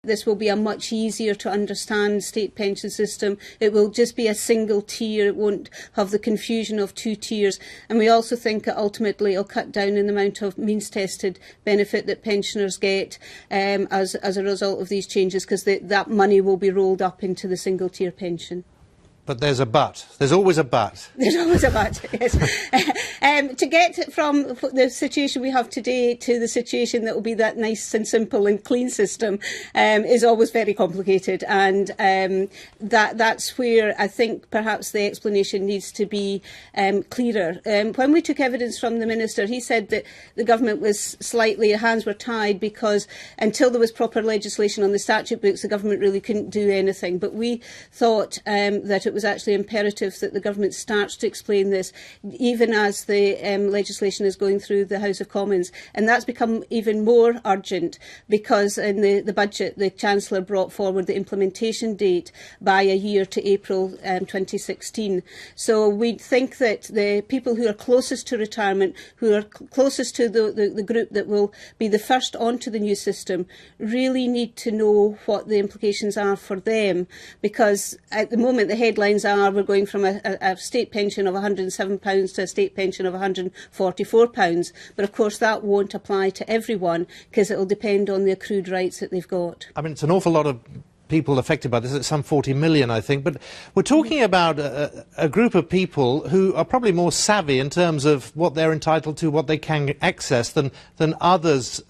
This will be a much easier to understand state pension system. It will just be a single tier. It won't have the confusion of two tiers. And we also think that ultimately it will cut down in the amount of means-tested benefit that pensioners get as a result of these changes, because that money will be rolled up into the single tier pension. But there's a but. There's always a but. There's always a but, yes. To get from the situation we have today to the situation that will be that nice and simple and clean system is always very complicated. And that's where I think perhaps the explanation needs to be clearer. When we took evidence from the Minister, he said that the government was hands were tied because until there was proper legislation on the statute books, the government really couldn't do anything. But we thought that it was actually imperative that the government starts to explain this, even as the legislation is going through the House of Commons. And that's become even more urgent because in the budget, the Chancellor brought forward the implementation date by a year to April 2016. So we think that the people who are closest to retirement, who are closest to the group that will be the first onto the new system, really need to know what the implications are for them, because at the moment the headlines are we're going from a state pension of £107 to a state pension of £144. But of course that won't apply to everyone because it will depend on the accrued rights that they've got. I mean, it's an awful lot of people affected by this. It's some 40 million, I think. But we're talking about a group of people who are probably more savvy in terms of what they're entitled to, what they can access than others.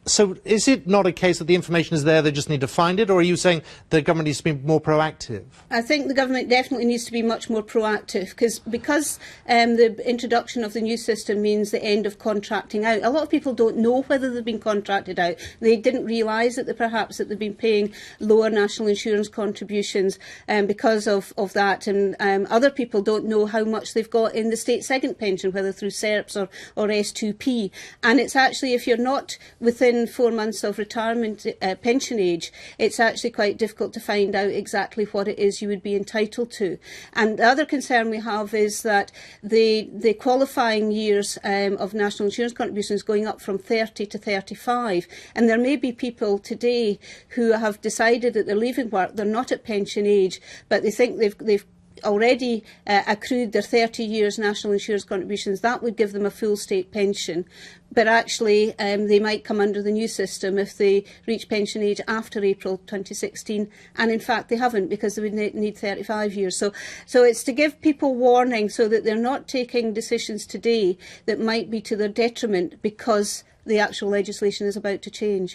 So is it not a case that the information is there, they just need to find it, or are you saying the government needs to be more proactive? I think the government definitely needs to be much more proactive because the introduction of the new system means the end of contracting out. A lot of people don't know whether they've been contracted out. They didn't realise that perhaps they've been paying lower national insurance contributions because of that, and other people don't know how much they've got in the state second pension, whether through SERPs or S2P. And it's actually, if you're not within 4 months of retirement pension age, it's actually quite difficult to find out exactly what it is you would be entitled to. And the other concern we have is that the qualifying years of national insurance contributions going up from 30 to 35. And there may be people today who have decided that they're leaving work, they're not at pension age, but they think they've already accrued their 30 years national insurance contributions. That would give them a full state pension. But actually, they might come under the new system if they reach pension age after April 2016. And in fact, they haven't, because they would need 35 years. So it's to give people warning so that they're not taking decisions today that might be to their detriment because the actual legislation is about to change.